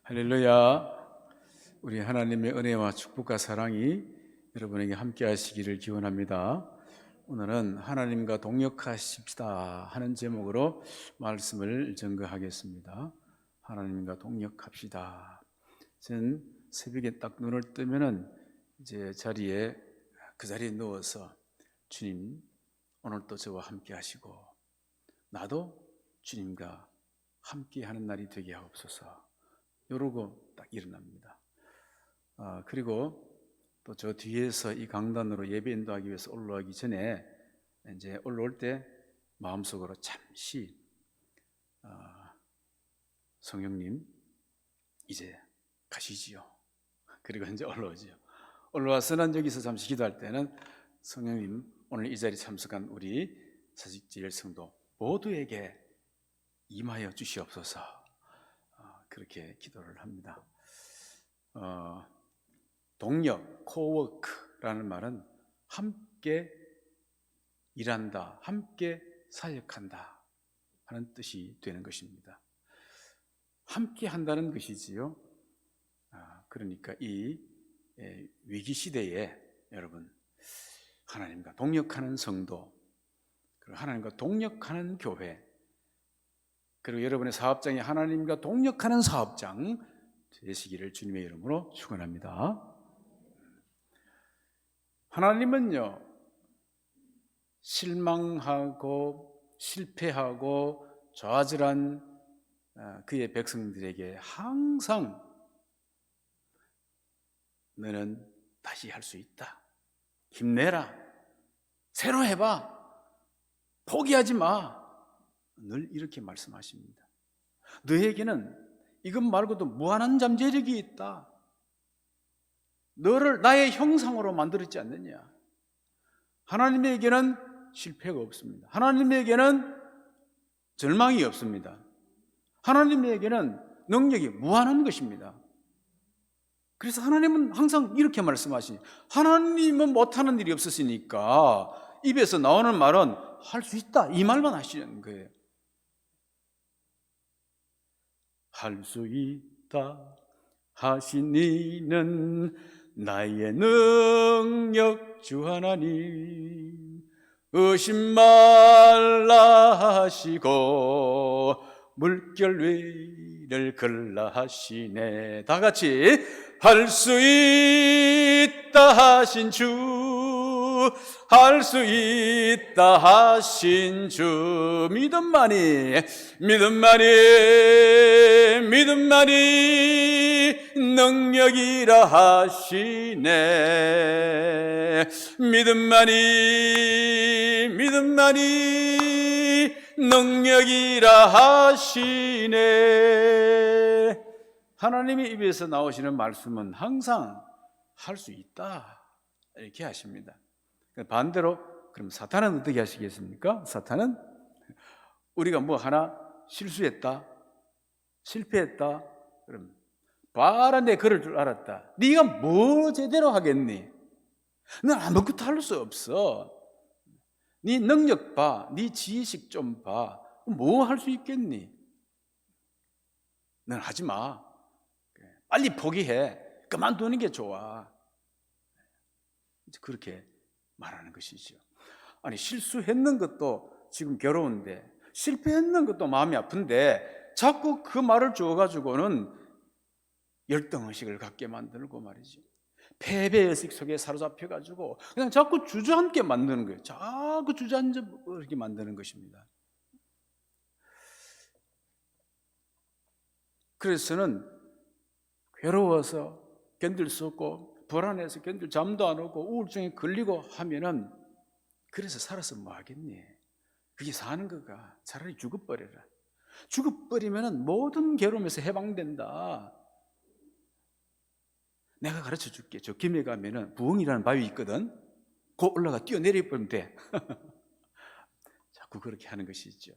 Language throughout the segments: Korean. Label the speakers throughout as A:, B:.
A: 할렐루야. 우리 하나님의 은혜와 축복과 사랑이 여러분에게 함께 하시기를 기원합니다. 오늘은 하나님과 동역하십시다 하는 제목으로 말씀을 전거하겠습니다. 하나님과 동역합시다. 저는 새벽에 딱 눈을 뜨면은 이제 그 자리에 누워서 주님 오늘도 저와 함께 하시고 나도 주님과 함께 하는 날이 되게 하옵소서. 이러고 딱 일어납니다. 그리고 또 저 뒤에서 이 강단으로 예배 인도하기 위해서 올라가기 전에 이제 올라올 때 마음속으로 잠시 성령님 이제 가시지요. 그리고 이제 올라오지요. 올라와서는 여기서 잠시 기도할 때는 성령님 오늘 이 자리에 참석한 우리 사직지엘 성도 모두에게 임하여 주시옵소서. 그렇게 기도를 합니다. 동역, 코워크라는 말은 함께 일한다, 함께 사역한다 하는 뜻이 되는 것입니다. 함께 한다는 것이지요. 그러니까 이 위기 시대에 여러분 하나님과 동역하는 성도, 그리고 하나님과 동역하는 교회, 그리고 여러분의 사업장이 하나님과 동역하는 사업장 되시기를 주님의 이름으로 축원합니다. 하나님은요, 실망하고 실패하고 좌절한 그의 백성들에게 항상 너는 다시 할 수 있다, 힘내라, 새로 해봐, 포기하지 마, 늘 이렇게 말씀하십니다. 너에게는 이것 말고도 무한한 잠재력이 있다. 너를 나의 형상으로 만들었지 않느냐. 하나님에게는 실패가 없습니다. 하나님에게는 절망이 없습니다. 하나님에게는 능력이 무한한 것입니다. 그래서 하나님은 항상 이렇게 말씀하시니, 하나님은 못하는 일이 없으시니까 입에서 나오는 말은 할 수 있다, 이 말만 하시는 거예요. 할 수 있다 하시니는 나의 능력 주 하나님, 의심 말라 하시고 물결 위를 걸라 하시네. 다 같이 할 수 있다 하신 주, 할 수 있다 하신 주, 믿음만이 능력이라 하시네. 믿음만이 능력이라 하시네. 하나님의 입에서 나오시는 말씀은 항상 할 수 있다 이렇게 하십니다. 반대로 그럼 사탄은 어떻게 하시겠습니까? 사탄은 우리가 뭐 하나 실수했다, 실패했다, 그럼 봐라, 내 그럴 줄 알았다, 네가 뭐 제대로 하겠니? 넌 아무것도 할 수 없어. 네 능력 봐, 네 지식 좀 봐, 뭐 할 수 있겠니? 넌 하지 마, 빨리 포기해, 그만두는 게 좋아. 그렇게 말하는 것이죠. 아니, 실수했는 것도 지금 괴로운데, 실패했는 것도 마음이 아픈데 자꾸 그 말을 주어가지고는 열등의식을 갖게 만들고 말이죠. 패배의식 속에 사로잡혀가지고 그냥 자꾸 주저앉게 만드는 거예요. 자꾸 주저앉게 만드는 것입니다. 그래서는 괴로워서 견딜 수 없고, 불안해서 견딜 잠도 안 오고, 우울증에 걸리고 하면은, 그래서 살아서 뭐 하겠니? 그게 사는 거가 차라리 죽어버려라. 죽어버리면은 모든 괴로움에서 해방된다. 내가 가르쳐 줄게. 저 김해 가면은 부엉이라는 바위 있거든. 그 올라가 뛰어내려 버리면 돼. 자꾸 그렇게 하는 것이죠.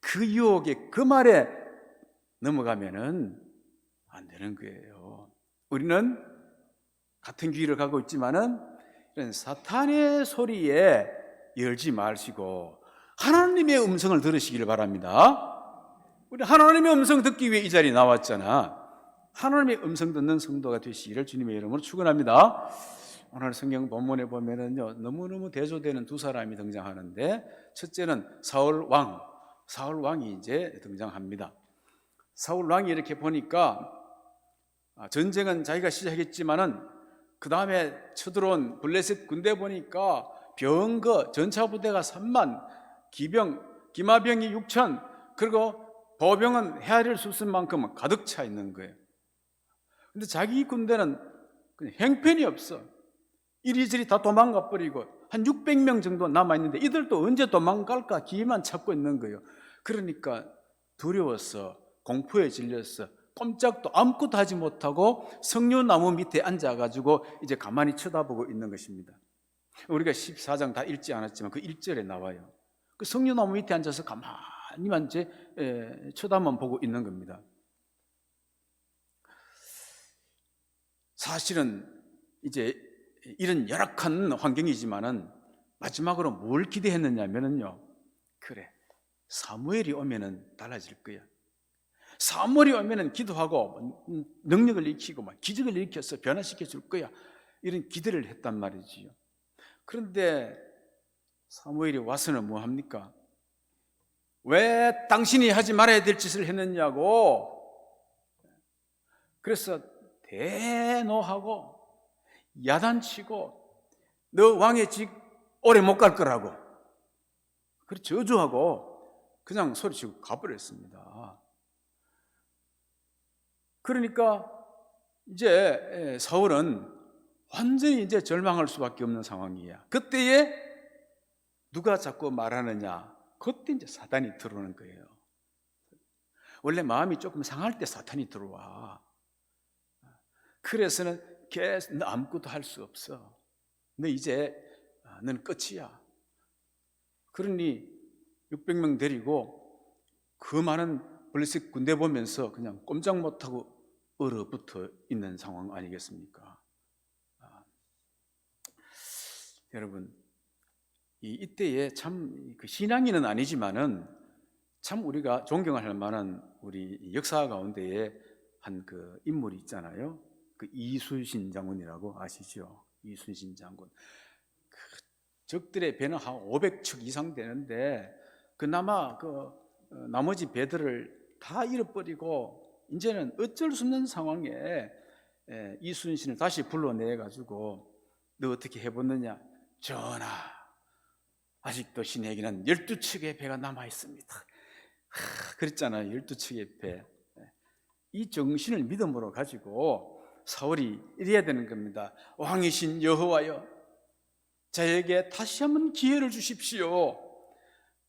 A: 그 유혹에, 그 말에 넘어가면은 안 되는 거예요. 우리는 같은 귀를 갖고 있지만은 이런 사탄의 소리에 열지 마시고 하나님의 음성을 들으시기를 바랍니다. 우리 하나님의 음성 듣기 위해 이 자리에 나왔잖아. 하나님의 음성 듣는 성도가 되시기를 주님의 이름으로 축원합니다. 오늘 성경 본문에 보면은요, 너무너무 대조되는 두 사람이 등장하는데, 첫째는 사울 왕이 이제 등장합니다. 사울 왕이 이렇게 보니까 전쟁은 자기가 시작했지만은 그 다음에 쳐들어온 블레셋 군대 보니까 병거 전차 부대가 3만, 기마병이 6천, 그리고 보병은 헤아릴 수 없을 만큼 가득 차 있는 거예요. 근데 자기 군대는 그냥 형편이 없어. 이리저리 다 도망가 버리고 한 600명 정도 남아있는데 이들도 언제 도망갈까 기회만 찾고 있는 거예요. 그러니까 두려워서 공포에 질렸어. 꼼짝도 아무것도 하지 못하고 석류나무 밑에 앉아가지고 이제 가만히 쳐다보고 있는 것입니다. 우리가 14장 다 읽지 않았지만 그 1절에 나와요. 그 석류나무 밑에 앉아서 가만히만 이제 쳐다만 보고 있는 겁니다. 사실은 이제 이런 열악한 환경이지만은 마지막으로 뭘 기대했느냐면요, 그래, 사무엘이 오면은 달라질 거야. 사무엘이 오면은 기도하고 능력을 일으키고 막 기적을 일으켜서 변화시켜 줄 거야. 이런 기대를 했단 말이지요. 그런데 사무엘이 와서는 뭐 합니까? 왜 당신이 하지 말아야 될 짓을 했느냐고. 그래서 대노하고 야단치고 너 왕의 직 오래 못 갈 거라고 그렇게 저주하고 그냥 소리치고 가버렸습니다. 그러니까 이제 사울은 완전히 이제 절망할 수밖에 없는 상황이야. 그때에 누가 자꾸 말하느냐? 그때 이제 사탄이 들어오는 거예요. 원래 마음이 조금 상할 때 사탄이 들어와. 그래서는 계속 너 아무것도 할 수 없어. 너 이제 너는 끝이야. 그러니 600명 데리고 그 많은 블레셋 군대 보면서 그냥 꼼짝 못하고 얼어붙어 있는 상황 아니겠습니까? 여러분, 이때에 참 그 신앙인은 아니지만은 참 우리가 존경할 만한 우리 역사 가운데에 한 그 인물이 있잖아요. 그 이순신 장군이라고 아시죠? 이순신 장군. 그 적들의 배는 한 500척 이상 되는데 그나마 그 나머지 배들을 다 잃어버리고 이제는 어쩔 수 없는 상황에 이순신을 다시 불러내 가지고 너 어떻게 해봤느냐? 전하, 아직도 신에게는 12척의 배가 남아 있습니다. 그랬잖아요. 12척의 배. 이 정신을 믿음으로 가지고 사울이 이래야 되는 겁니다. 왕이신 여호와여, 저에게 다시 한번 기회를 주십시오.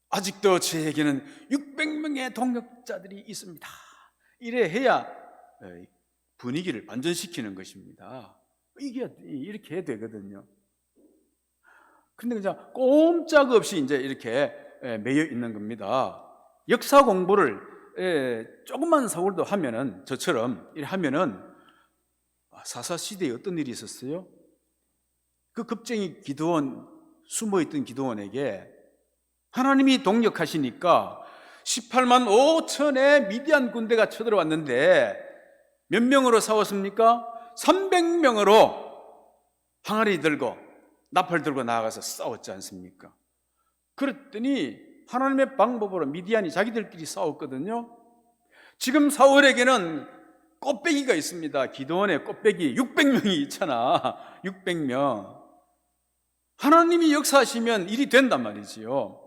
A: 아직도 저에게는 600명의 동역자들이 있습니다. 이래 해야 분위기를 반전시키는 것입니다. 이게 이렇게 해야 되거든요. 근데 그냥 꼼짝없이 이제 이렇게 매여 있는 겁니다. 역사 공부를 조금만 사울도 하면은, 저처럼 이렇게 하면은 사사 시대에 어떤 일이 있었어요? 그 겁쟁이 기드온, 숨어있던 기드온에게 하나님이 동력하시니까 18만 5천의 미디안 군대가 쳐들어왔는데 몇 명으로 싸웠습니까? 300명으로 항아리 들고 나팔 들고 나아가서 싸웠지 않습니까? 그랬더니 하나님의 방법으로 미디안이 자기들끼리 싸웠거든요. 지금 사울에게는 꽃배기가 있습니다. 기드온의 꽃배기 600명이 있잖아. 600명. 하나님이 역사하시면 일이 된단 말이지요.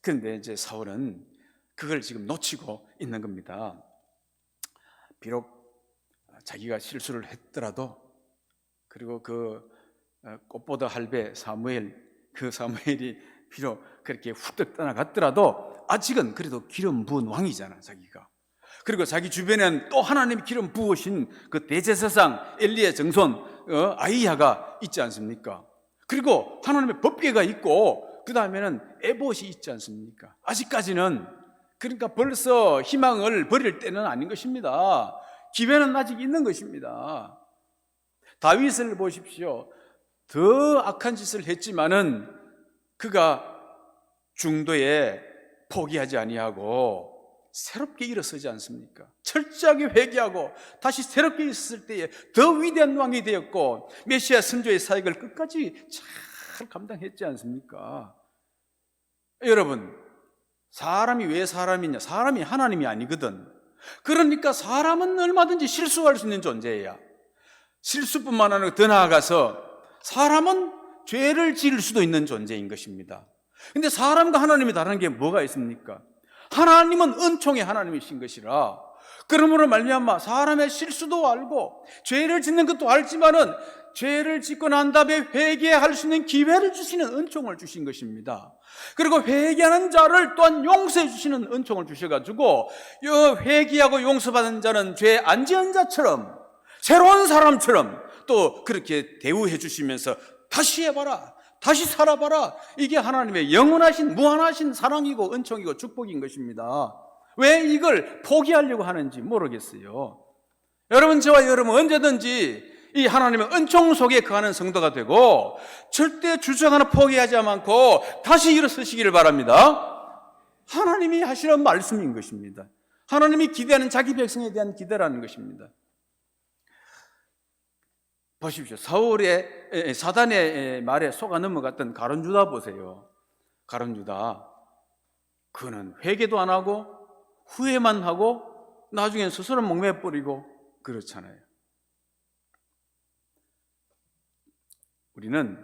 A: 그런데 이제 사울은 그걸 지금 놓치고 있는 겁니다. 비록 자기가 실수를 했더라도, 그리고 그 꽃보다 할배 사무엘, 그 사무엘이 비록 그렇게 훅 떠나갔더라도 아직은 그래도 기름 부은 왕이잖아, 자기가. 그리고 자기 주변에는 또 하나님이 기름 부으신 그 대제사장 엘리의 정손 아히야가 있지 않습니까? 그리고 하나님의 법궤가 있고 그 다음에는 에봇이 있지 않습니까? 아직까지는, 그러니까 벌써 희망을 버릴 때는 아닌 것입니다. 기회는 아직 있는 것입니다. 다윗을 보십시오. 더 악한 짓을 했지만은 그가 중도에 포기하지 아니하고 새롭게 일어서지 않습니까? 철저하게 회개하고 다시 새롭게 있었을 때에 더 위대한 왕이 되었고 메시아 선조의 사역을 끝까지 잘 감당했지 않습니까? 여러분, 사람이 왜 사람이냐? 사람이 하나님이 아니거든. 그러니까 사람은 얼마든지 실수할 수 있는 존재야. 실수뿐만 아니라 더 나아가서 사람은 죄를 지을 수도 있는 존재인 것입니다. 근데 사람과 하나님이 다른 게 뭐가 있습니까? 하나님은 은총의 하나님이신 것이라, 그러므로 말미암아 사람의 실수도 알고 죄를 짓는 것도 알지만은 죄를 짓고 난 다음에 회개할 수 있는 기회를 주시는 은총을 주신 것입니다. 그리고 회개하는 자를 또한 용서해 주시는 은총을 주셔가지고 이 회개하고 용서받은 자는 죄에 안 지은 자처럼 새로운 사람처럼 또 그렇게 대우해 주시면서 다시 해봐라, 다시 살아봐라. 이게 하나님의 영원하신 무한하신 사랑이고 은총이고 축복인 것입니다. 왜 이걸 포기하려고 하는지 모르겠어요. 여러분, 저와 여러분 언제든지 이 하나님의 은총 속에 거하는 성도가 되고 절대 주저하거나 포기하지 않고 다시 일어서시기를 바랍니다. 하나님이 하시는 말씀인 것입니다. 하나님이 기대하는 자기 백성에 대한 기대라는 것입니다. 보십시오. 사단의 말에 속아 넘어갔던 가룟 유다 보세요. 가룟 유다, 그는 회개도 안 하고 후회만 하고 나중엔 스스로 목매 뿌리고 그렇잖아요. 우리는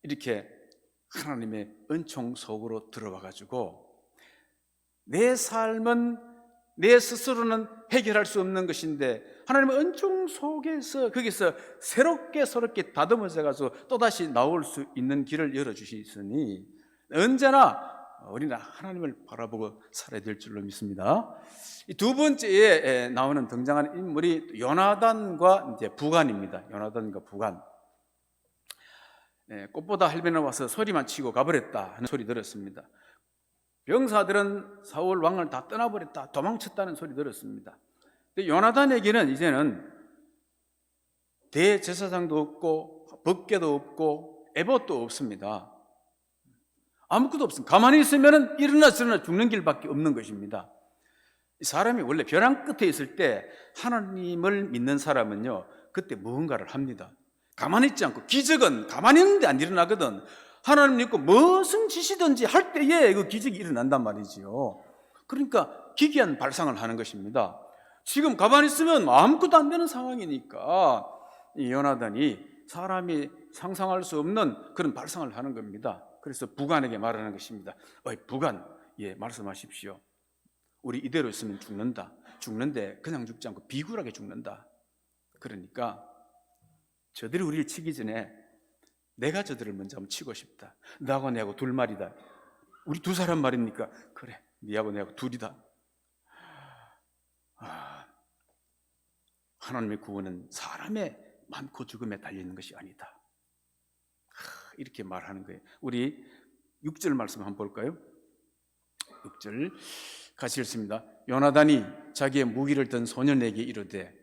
A: 이렇게 하나님의 은총 속으로 들어와 가지고 내 삶은 내 스스로는 해결할 수 없는 것인데 하나님의 은총 속에서 거기서 새롭게 다듬어져 가지고 또다시 나올 수 있는 길을 열어주시니 언제나 우리는 하나님을 바라보고 살아야 될 줄로 믿습니다. 이 두 번째에 나오는 등장하는 인물이 요나단과 이제 부간입니다. 요나단과 부간. 꽃보다 할배는 와서 소리만 치고 가버렸다 하는 소리 들었습니다. 병사들은 사울 왕을 다 떠나버렸다, 도망쳤다는 소리 들었습니다. 근데 요나단에게는 이제는 대제사장도 없고 법궤도 없고 에봇도 없습니다. 아무것도 없습니다. 가만히 있으면 일어나 저러나 죽는 길밖에 없는 것입니다. 사람이 원래 벼랑 끝에 있을 때 하나님을 믿는 사람은요, 그때 무언가를 합니다. 가만히 있지 않고, 기적은 가만히 있는데 안 일어나거든. 하나님 믿고 무슨 짓이든지 할 때에 그 기적이 일어난단 말이지요. 그러니까 기괴한 발상을 하는 것입니다. 지금 가만히 있으면 아무것도 안 되는 상황이니까 이 요나단이 사람이 상상할 수 없는 그런 발상을 하는 겁니다. 그래서 부간에게 말하는 것입니다. 부간, 말씀하십시오. 우리 이대로 있으면 죽는다. 죽는데 그냥 죽지 않고 비굴하게 죽는다. 그러니까 저들이 우리를 치기 전에 내가 저들을 먼저 한번 치고 싶다. 너하고 내하고 둘 말이다. 우리 두 사람 말입니까? 그래, 네하고 내하고 둘이다. 하나님의 구원은 사람의 많고 죽음에 달려있는 것이 아니다. 이렇게 말하는 거예요. 우리 6절 말씀 한번 볼까요? 6절 같이 읽습니다. 요나단이 자기의 무기를 든 소년에게 이르되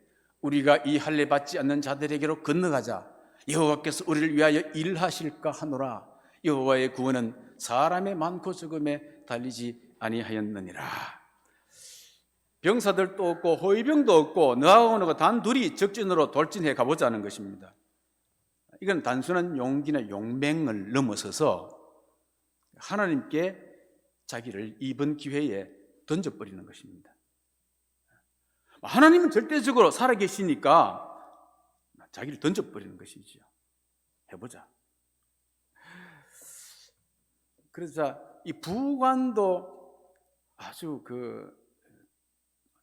A: 우리가 이 할례 받지 않는 자들에게로 건너가자. 여호와께서 우리를 위하여 일하실까 하노라. 여호와의 구원은 사람의 많고 적음에 달리지 아니하였느니라. 병사들도 없고 호위병도 없고 너하고 너가 단 둘이 적진으로 돌진해 가보자는 것입니다. 이건 단순한 용기나 용맹을 넘어서서 하나님께 자기를 이번 기회에 던져버리는 것입니다. 하나님은 절대적으로 살아계시니까 자기를 던져버리는 것이죠. 해보자. 그래서 이 부관도 아주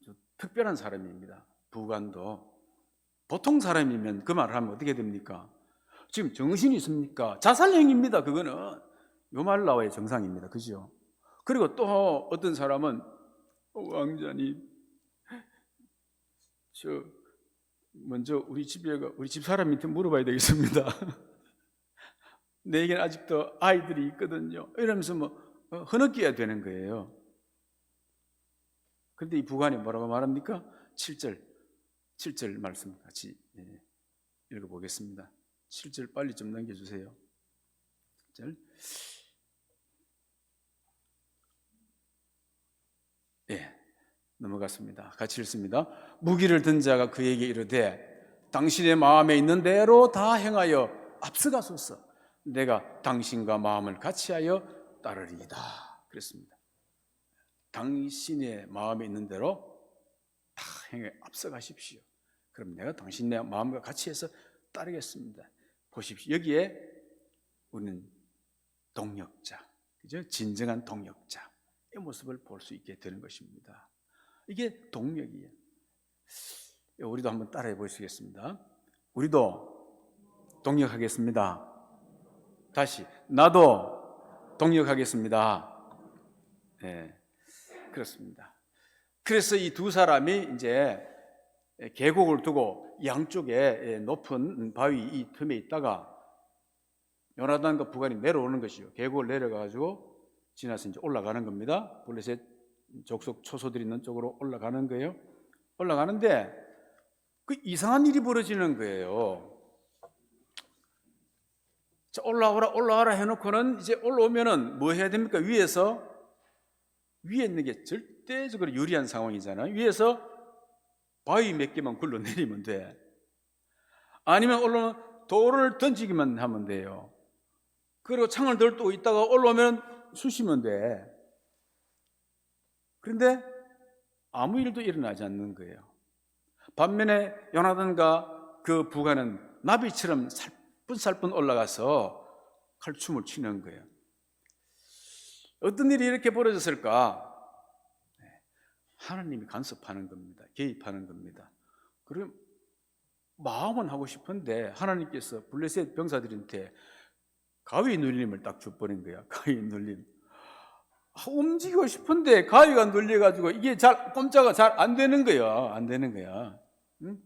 A: 아주 특별한 사람입니다. 부관도 보통 사람이면 그 말을 하면 어떻게 됩니까? 지금 정신이 있습니까? 자살행위입니다. 그거는 요 말 나와야 정상입니다. 그죠? 그리고 또 어떤 사람은 왕자님, 먼저 우리 집 사람한테 물어봐야 되겠습니다. 내게는 아직도 아이들이 있거든요. 이러면서 흐느껴야 되는 거예요. 그런데 이 부관이 뭐라고 말합니까? 7절 말씀 같이 읽어보겠습니다. 7절 빨리 좀 넘겨주세요. 7절. 예, 넘어갔습니다. 같이 읽습니다. 무기를 든 자가 그에게 이르되 당신의 마음에 있는 대로 다 행하여 앞서가소서. 내가 당신과 마음을 같이하여 따르리이다. 그랬습니다. 당신의 마음에 있는 대로 다 행해 앞서가십시오. 그럼 내가 당신의 마음과 같이 해서 따르겠습니다. 보십시오. 여기에 우리는 동력자, 그죠? 진정한 동력자의 모습을 볼 수 있게 되는 것입니다. 이게 동력이에요. 우리도 한번 따라해 보시겠습니다. 우리도 동력하겠습니다. 다시, 나도 동력하겠습니다. 네, 그렇습니다. 그래서 이 두 사람이 이제 계곡을 두고 양쪽에 높은 바위 이 틈에 있다가 요나단과 부간이 내려오는 것이요. 계곡을 내려가지고 지나서 이제 올라가는 겁니다. 블레셋 족속 초소들이 있는 쪽으로 올라가는 거예요. 올라가는데 그 이상한 일이 벌어지는 거예요. 자, 올라와라 해놓고는 이제 올라오면은 뭐 해야 됩니까? 위에 있는 게 절대적으로 유리한 상황이잖아요. 위에서 바위 몇 개만 굴러내리면 돼. 아니면 올라오면 돌을 던지기만 하면 돼요. 그리고 창을 들고 있다가 올라오면 쑤시면 돼. 그런데 아무 일도 일어나지 않는 거예요. 반면에 요나단과 그 부하는 나비처럼 살뿐살뿐 올라가서 칼춤을 추는 거예요. 어떤 일이 이렇게 벌어졌을까? 하나님이 간섭하는 겁니다. 개입하는 겁니다. 그럼 마음은 하고 싶은데 하나님께서 블레셋 병사들한테 가위 눌림을 딱 줘버린 거야. 가위 눌림. 움직이고 싶은데 가위가 눌려가지고 이게 꼼짝가 잘 안 되는 거야. 안 되는 거야. 응?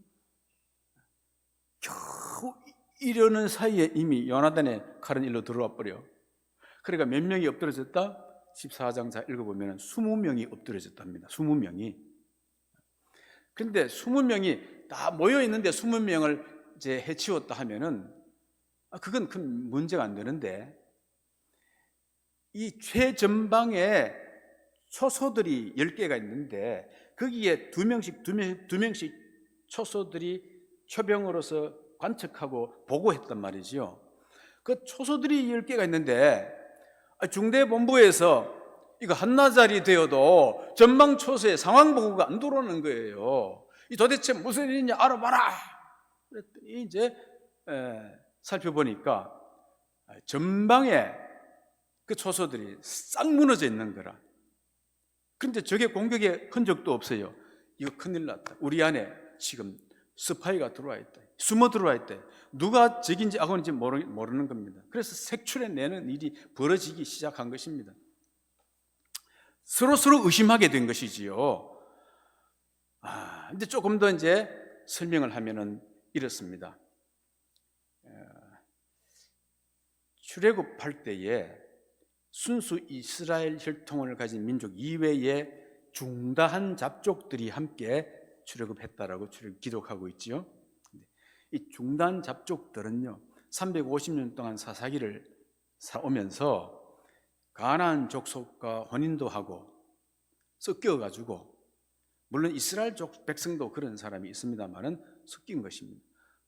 A: 겨우 이러는 사이에 이미 요나단의 칼은 일로 들어와 버려. 그러니까 몇 명이 엎드러졌다? 14장 잘 읽어보면 20명이 엎드러졌답니다. 20명이. 그런데 20명이 다 모여 있는데 20명을 이제 해치웠다 하면은 그건 큰 문제가 안 되는데 이 최전방에 초소들이 10개가 있는데 거기에 두 명씩 초소들이 초병으로서 관측하고 보고했단 말이죠. 그 초소들이 10개가 있는데 중대본부에서 이거 한나절이 되어도 전방 초소에 상황 보고가 안 들어오는 거예요. 이 도대체 무슨 일이냐 알아봐라. 그랬더니 이제 살펴보니까 전방에 그 초소들이 싹 무너져 있는 거라. 그런데 저게 공격의 흔적도 없어요. 이거 큰일 났다. 우리 안에 지금 스파이가 들어와 있다. 숨어 들어와 있다. 누가 적인지 악어인지 모르는 겁니다. 그래서 색출해내는 일이 벌어지기 시작한 것입니다. 서로 의심하게 된 것이지요. 근데 조금 더 이제 설명을 하면은 이렇습니다. 출애굽할 때에 순수 이스라엘 혈통을 가진 민족 이외의 중다한 잡족들이 함께 출애굽했다라고 기록하고 있지요. 이 중단 잡족들은요 350년 동안 사사기를 살아오면서 가나안 족속과 혼인도 하고 섞여가지고, 물론 이스라엘 백성도 그런 사람이 있습니다만은 섞인 것입니다.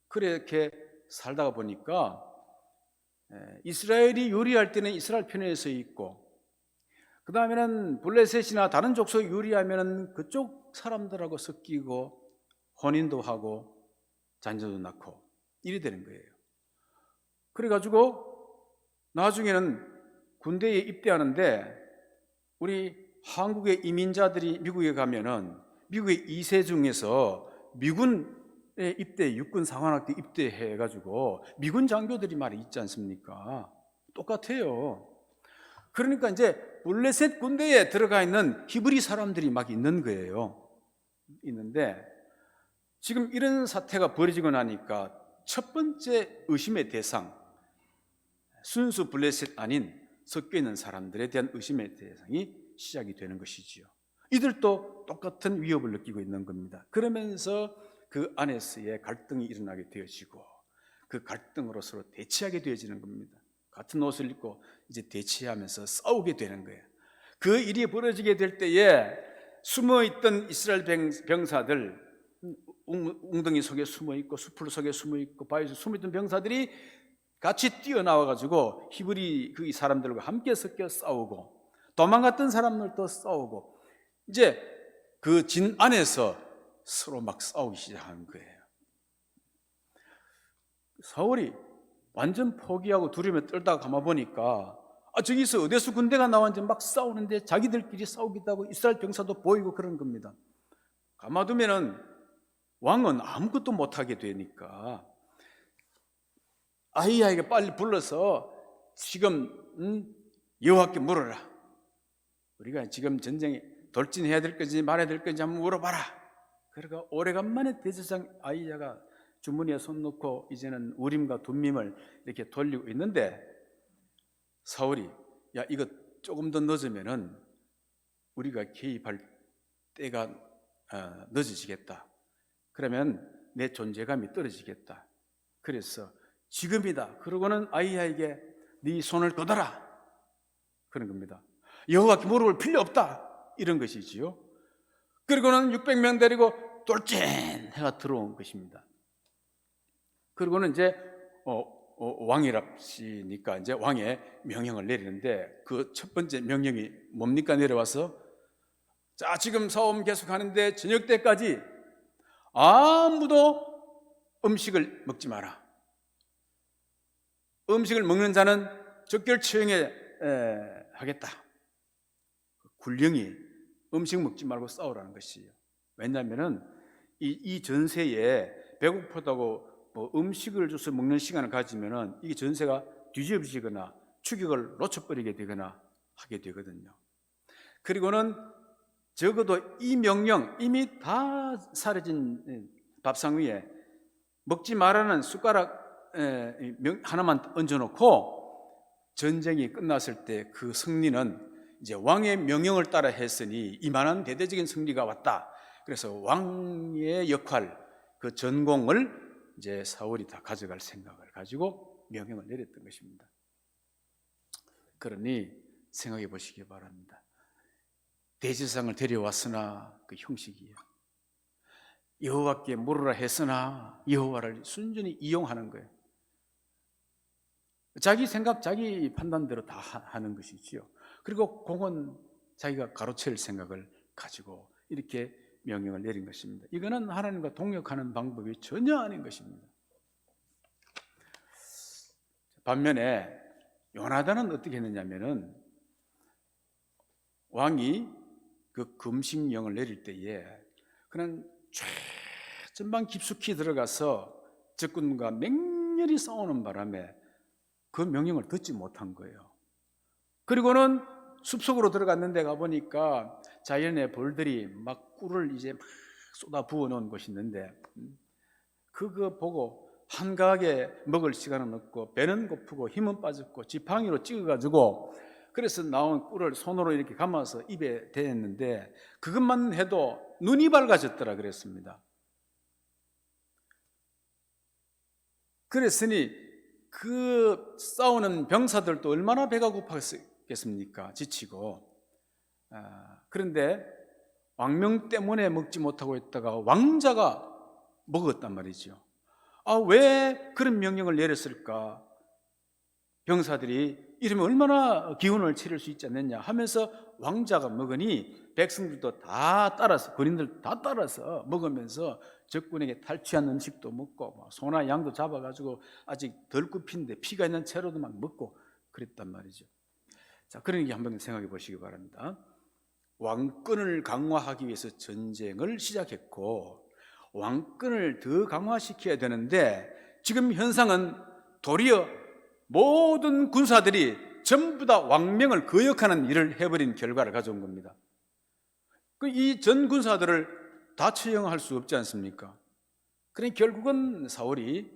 A: 그렇게 살다가 보니까 이스라엘이 요리할 때는 이스라엘 편에 서 있고, 그 다음에는 블레셋이나 다른 족속이 요리하면 그쪽 사람들하고 섞이고 혼인도 하고 자녀도 낳고 이래 되는 거예요. 그래가지고 나중에는 군대에 입대하는데 우리 한국의 이민자들이 미국에 가면은 미국의 2세 중에서 미군에 입대, 육군 상관학교 입대해가지고 미군 장교들이 많이 있지 않습니까? 똑같아요. 그러니까 이제 블레셋 군대에 들어가 있는 히브리 사람들이 막 있는 거예요. 있는데 지금 이런 사태가 벌어지고 나니까 첫 번째 의심의 대상, 순수 블레셋 아닌 섞여 있는 사람들에 대한 의심의 대상이 시작이 되는 것이지요. 이들도 똑같은 위협을 느끼고 있는 겁니다. 그러면서 그 안에서의 갈등이 일어나게 되어지고 그 갈등으로 서로 대치하게 되어지는 겁니다. 같은 옷을 입고 이제 대치하면서 싸우게 되는 거예요. 그 일이 벌어지게 될 때에 숨어있던 이스라엘 병사들, 웅덩이 속에 숨어있고 수풀 속에 숨어있고 바위 속에 숨어있던 병사들이 같이 뛰어나와가지고 히브리 그 사람들과 함께 섞여 싸우고, 도망갔던 사람들도 싸우고, 이제 그 진 안에서 서로 막 싸우기 시작한 거예요. 사울이 완전 포기하고 두려움에 떨다가 가만보니까 저기서 어디서 군대가 나왔는지 막 싸우는데 자기들끼리 싸우기도 하고 이스라엘 병사도 보이고 그런 겁니다. 가만두면은 왕은 아무것도 못하게 되니까 아히야에게 빨리 불러서 지금 여호와께 물어라. 우리가 지금 전쟁에 돌진해야 될 건지 말아야 될 건지 한번 물어봐라. 그러니까 오래간만에 대제사장 아히야가 주머니에 손 넣고 이제는 우림과 둠밈을 이렇게 돌리고 있는데 사울이 야 이거 조금 더 늦으면은 우리가 개입할 때가 늦어지겠다. 그러면 내 존재감이 떨어지겠다. 그래서 지금이다. 그러고는 아히야에게 네 손을 걷어라. 그런 겁니다. 여호와께 물어볼 필요 없다. 이런 것이지요. 그리고는 600명 데리고 돌진 해가 들어온 것입니다. 그리고는 이제 왕이랍시니까 이제 왕의 명령을 내리는데 그 첫 번째 명령이 뭡니까? 내려와서 자 지금 싸움 계속하는데 저녁 때까지 아무도 음식을 먹지 마라. 음식을 먹는 자는 적결처형에 하겠다. 굴령이 음식 먹지 말고 싸우라는 것이에요. 왜냐하면 이 전세에 배고프다고 뭐 음식을 줘서 먹는 시간을 가지면은 이게 전세가 뒤집어지거나 추격을 놓쳐버리게 되거나 하게 되거든요. 그리고는 적어도 이 명령 이미 다 사라진 밥상 위에 먹지 말라는 숟가락 하나만 얹어놓고 전쟁이 끝났을 때 그 승리는 이제 왕의 명령을 따라 했으니 이만한 대대적인 승리가 왔다. 그래서 왕의 역할, 그 전공을 이제 사울이 다 가져갈 생각을 가지고 명령을 내렸던 것입니다. 그러니 생각해 보시기 바랍니다. 대제사장을 데려왔으나 그 형식이에요. 여호와께 물으라 했으나 여호와를 순전히 이용하는 거예요. 자기 생각, 자기 판단대로 다 하는 것이지요. 그리고 공은 자기가 가로챌 생각을 가지고 이렇게 명령을 내린 것입니다. 이거는 하나님과 동역하는 방법이 전혀 아닌 것입니다. 반면에 요나단은 어떻게 했느냐면은 왕이 그 금식령을 내릴 때에 그냥 최전방 깊숙이 들어가서 적군과 맹렬히 싸우는 바람에 그 명령을 듣지 못한 거예요. 그리고는 숲속으로 들어갔는데 가보니까 자연의 벌들이 막 꿀을 이제 막 쏟아 부어 놓은 곳이 있는데 그거 보고 한가하게 먹을 시간은 없고 배는 고프고 힘은 빠졌고 지팡이로 찍어가지고 그래서 나온 꿀을 손으로 이렇게 감아서 입에 대었는데 그것만 해도 눈이 밝아졌더라 그랬습니다. 그랬으니 그 싸우는 병사들도 얼마나 배가 고팠겠습니까? 지치고. 그런데 왕명 때문에 먹지 못하고 있다가 왕자가 먹었단 말이죠. 왜 그런 명령을 내렸을까? 병사들이 이러면 얼마나 기운을 차릴 수 있지 않느냐 하면서 왕자가 먹으니 백성들도 다 따라서, 군인들 다 따라서 먹으면서 적군에게 탈취한 음식도 먹고 소나 양도 잡아가지고 아직 덜 굽힌데 피가 있는 채로도 막 먹고 그랬단 말이죠. 자, 그러니까 한번 생각해 보시기 바랍니다. 왕권을 강화하기 위해서 전쟁을 시작했고 왕권을 더 강화시켜야 되는데 지금 현상은 도리어 모든 군사들이 전부 다 왕명을 거역하는 일을 해버린 결과를 가져온 겁니다. 이 전 군사들을 다 처형할 수 없지 않습니까? 그러니 결국은 사울이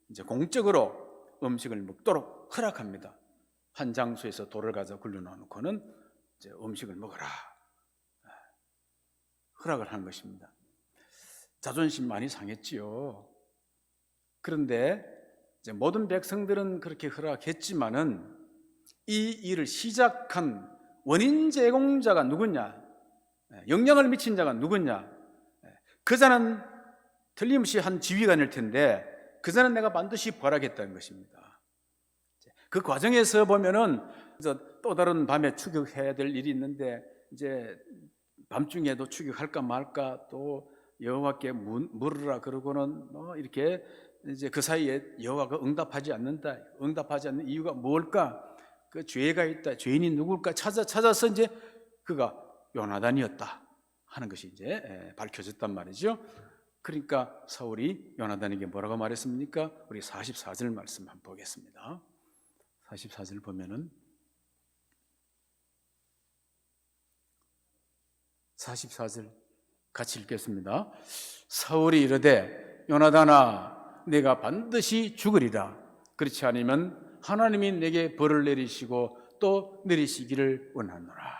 A: 이제 공적으로 음식을 먹도록 허락합니다. 한 장소에서 돌을 가져 굴려놓고는 이제 음식을 먹어라. 허락을 한 것입니다. 자존심 많이 상했지요. 그런데 이제 모든 백성들은 그렇게 허락했지만은 이 일을 시작한 원인 제공자가 누구냐? 영향을 미친 자가 누구냐? 그 자는 틀림없이 한 지휘관일 텐데 그 자는 내가 반드시 벌하겠다는 것입니다. 그 과정에서 보면은 또 다른 밤에 추격해야 될 일이 있는데 이제 밤중에도 추격할까 말까, 또 여호와께 물으라 그러고는 이렇게 이제 그 사이에 여호와가 응답하지 않는다. 응답하지 않는 이유가 뭘까? 그 죄가 있다. 죄인이 누굴까 찾아서 이제 그가 요나단이었다 하는 것이 이제 밝혀졌단 말이죠. 그러니까 사울이 요나단에게 뭐라고 말했습니까? 우리 44절 말씀 한번 보겠습니다. 44절 보면은 44절 같이 읽겠습니다. 사울이 이르되 요나단아 내가 반드시 죽으리라. 그렇지 않으면 하나님이 내게 벌을 내리시고 또 내리시기를 원하노라.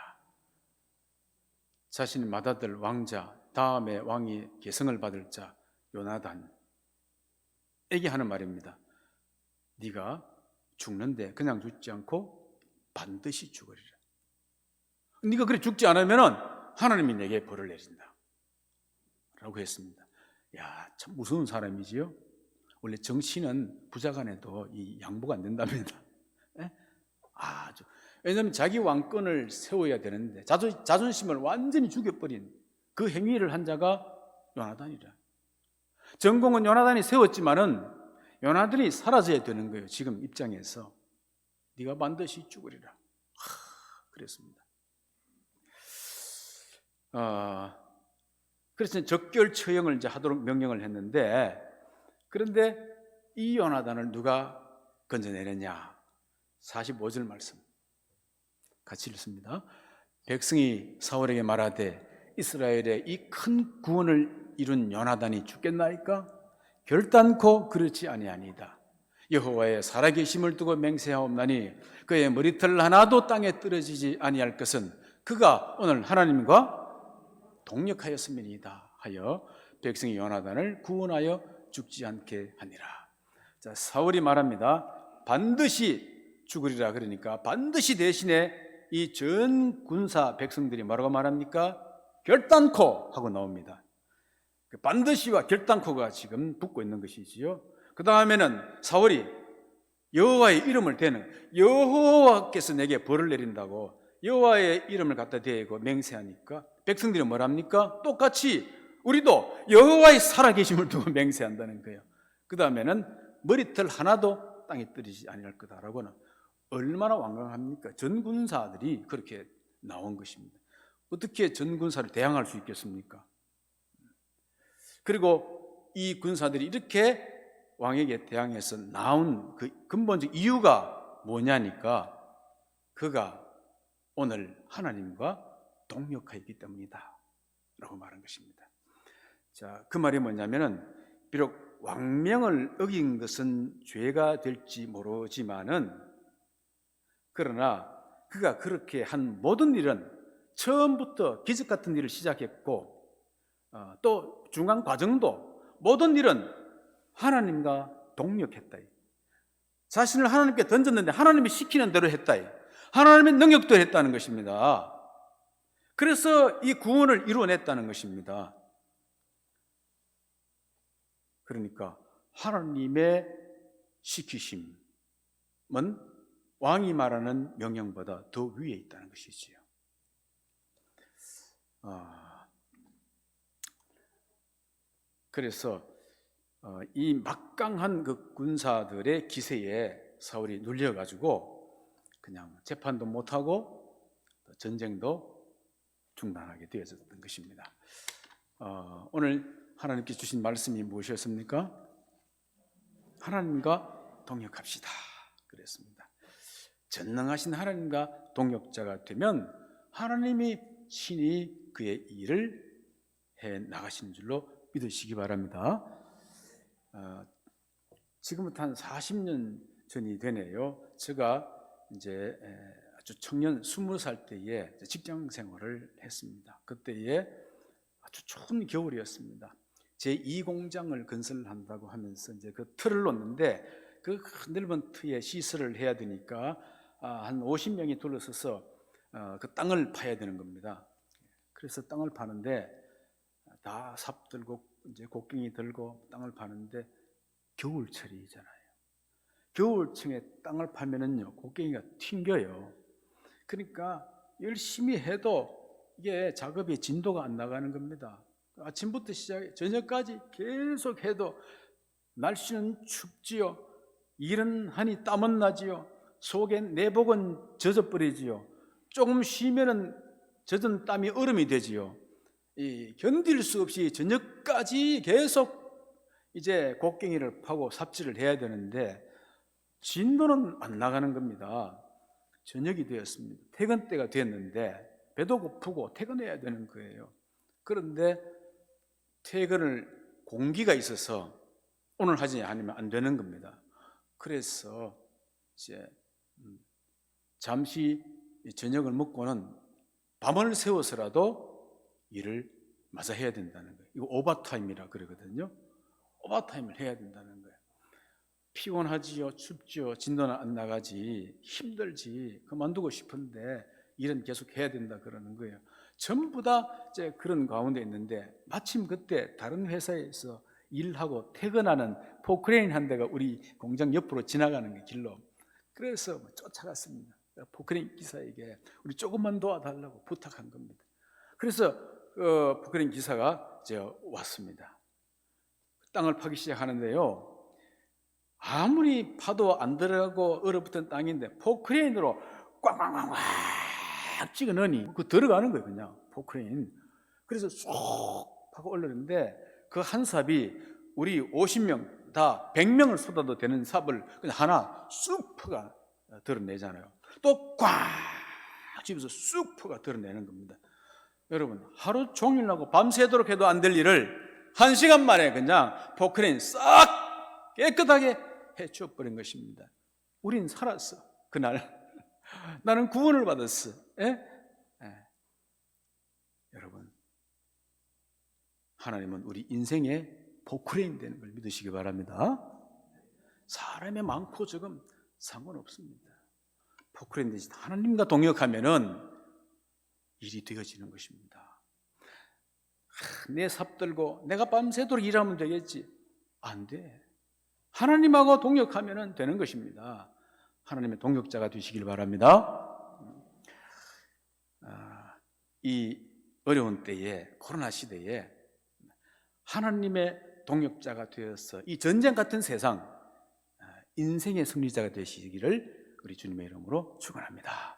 A: 자신이 맏아들 왕자, 다음에 왕이 계승을 받을 자 요나단에게 하는 말입니다. 네가 죽는데 그냥 죽지 않고 반드시 죽으리라. 네가 그래 죽지 않으면 하나님이 내게 벌을 내린다 라고 했습니다. 야, 참 무서운 사람이지요. 원래 정치는 부자간에도 이 양보가 안 된답니다. 아주. 왜냐하면 자기 왕권을 세워야 되는데 자존심을 완전히 죽여버린 그 행위를 한 자가 요나단이라. 전공은 요나단이 세웠지만은 요나단이 사라져야 되는 거예요. 지금 입장에서 네가 반드시 죽으리라 그랬습니다. 그래서 적결 처형을 이제 하도록 명령을 했는데, 그런데 이 요나단을 누가 건져내느냐? 45절 말씀 같이 읽습니다. 백성이 사울에게 말하되 이스라엘의 이 큰 구원을 이룬 요나단이 죽겠나이까? 결단코 그렇지 아니하니이다. 여호와의 살아계심을 두고 맹세하옵나니 그의 머리털 하나도 땅에 떨어지지 아니할 것은 그가 오늘 하나님과 동력하였음이니이다 하여 백성이 요나단을 구원하여 죽지 않게 하니라. 자, 사울이 말합니다. 반드시 죽으리라. 그러니까 반드시 대신에 이 전 군사 백성들이 뭐라고 말합니까? 결단코 하고 나옵니다. 반드시와 결단코가 지금 붙고 있는 것이지요. 그 다음에는 사울이 여호와의 이름을 대는, 여호와께서 내게 벌을 내린다고 여호와의 이름을 갖다 대고 맹세하니까 백성들이 뭐랍니까? 똑같이 우리도 여호와의 살아계심을 두고 맹세한다는 거예요. 그 다음에는 머리털 하나도 땅에 떨어지지 아니할 거다라고는 얼마나 완강합니까? 전군사들이 그렇게 나온 것입니다. 어떻게 전군사를 대항할 수 있겠습니까? 그리고 이 군사들이 이렇게 왕에게 대항해서 나온 그 근본적 이유가 뭐냐니까 그가 오늘 하나님과 동력하였기 때문이다 라고 말한 것입니다. 자, 그 말이 뭐냐면은 비록 왕명을 어긴 것은 죄가 될지 모르지만은 그러나 그가 그렇게 한 모든 일은 처음부터 기적 같은 일을 시작했고 또 중간 과정도 모든 일은 하나님과 동력했다. 자신을 하나님께 던졌는데 하나님이 시키는 대로 했다. 하나님의 능력도 했다는 것입니다. 그래서 이 구원을 이루어냈다는 것입니다. 그러니까 하나님의 시키심은 왕이 말하는 명령보다 더 위에 있다는 것이지요. 그래서 이 막강한 그 군사들의 기세에 사울이 눌려가지고 그냥 재판도 못하고 전쟁도 중단하게 되어졌던 것입니다. 오늘 하나님께 주신 말씀이 무엇이었습니까? 하나님과 동역합시다 그랬습니다. 전능하신 하나님과 동역자가 되면 하나님이 친히 그의 일을 해 나가시는 줄로 믿으시기 바랍니다. 지금부터 한 40년 전이 되네요. 제가 이제 아주 청년 20살 때에 직장 생활을 했습니다. 그때에 아주 추운 겨울이었습니다. 제2공장을 건설한다고 하면서 이제 그 틀을 놓는데 그 넓은 트에 시설을 해야 되니까 한 50명이 둘러서서 그 땅을 파야 되는 겁니다. 그래서 땅을 파는데 다 삽 들고 이제 곡괭이 들고 땅을 파는데 겨울철이잖아요. 겨울층에 땅을 파면은요 곡괭이가 튕겨요. 그러니까 열심히 해도 이게 작업의 진도가 안 나가는 겁니다. 아침부터 시작해 저녁까지 계속 해도 날씨는 춥지요. 일은 하니 땀은 나지요. 속엔 내복은 젖어버리지요. 조금 쉬면은 젖은 땀이 얼음이 되지요. 견딜 수 없이 저녁까지 계속 이제 곡괭이를 파고 삽질을 해야 되는데 진도는 안 나가는 겁니다. 저녁이 되었습니다. 퇴근 때가 됐는데 배도 고프고 퇴근해야 되는 거예요. 그런데 퇴근을 공기가 있어서 오늘 하지 않으면 안 되는 겁니다. 그래서 이제 잠시 저녁을 먹고는 밤을 새워서라도 일을 마저 해야 된다는 거예요. 이거 오버타임이라 그러거든요. 오버타임을 해야 된다는 거예요. 피곤하지요, 춥지요, 진도는 안 나가지, 힘들지, 그만두고 싶은데 일은 계속 해야 된다 그러는 거예요. 전부 다 이제 그런 가운데 있는데 마침 그때 다른 회사에서 일하고 퇴근하는 포크레인 한 대가 우리 공장 옆으로 지나가는 게 길로. 그래서 쫓아갔습니다. 포크레인 기사에게 우리 조금만 도와달라고 부탁한 겁니다. 그래서 포크레인 기사가 이제 왔습니다. 땅을 파기 시작하는데요. 아무리 파도 안 들어가고 얼어붙은 땅인데 포크레인으로 꽝꽝꽝꽝 찍어 넣으니 그 들어가는 거예요. 그냥 포크레인. 그래서 쏙 하고 올렸는데 그 한 삽이 우리 50명 다 100명을 쏟아도 되는 삽을 그냥 하나 쑥 퍼가 드러내잖아요. 또 꽝 집에서 쑥 퍼가 드러내는 겁니다. 여러분 하루 종일 나고 밤새도록 해도 안 될 일을 1시간 만에 그냥 포크레인 싹 깨끗하게 해쳐버린 것입니다. 우린 살았어. 그날 나는 구원을 받았어. 여러분 하나님은 우리 인생의 포크레인 되는 걸 믿으시기 바랍니다. 사람이 많고 적음 상관없습니다. 포크레인 대신 하나님과 동역하면은 일이 되어지는 것입니다. 내 삽 들고 내가 밤새도록 일하면 되겠지. 안 돼. 하나님하고 동역하면 되는 것입니다. 하나님의 동역자가 되시길 바랍니다. 이 어려운 때에 코로나 시대에 하나님의 동역자가 되어서 이 전쟁 같은 세상 인생의 승리자가 되시기를 우리 주님의 이름으로 축원합니다.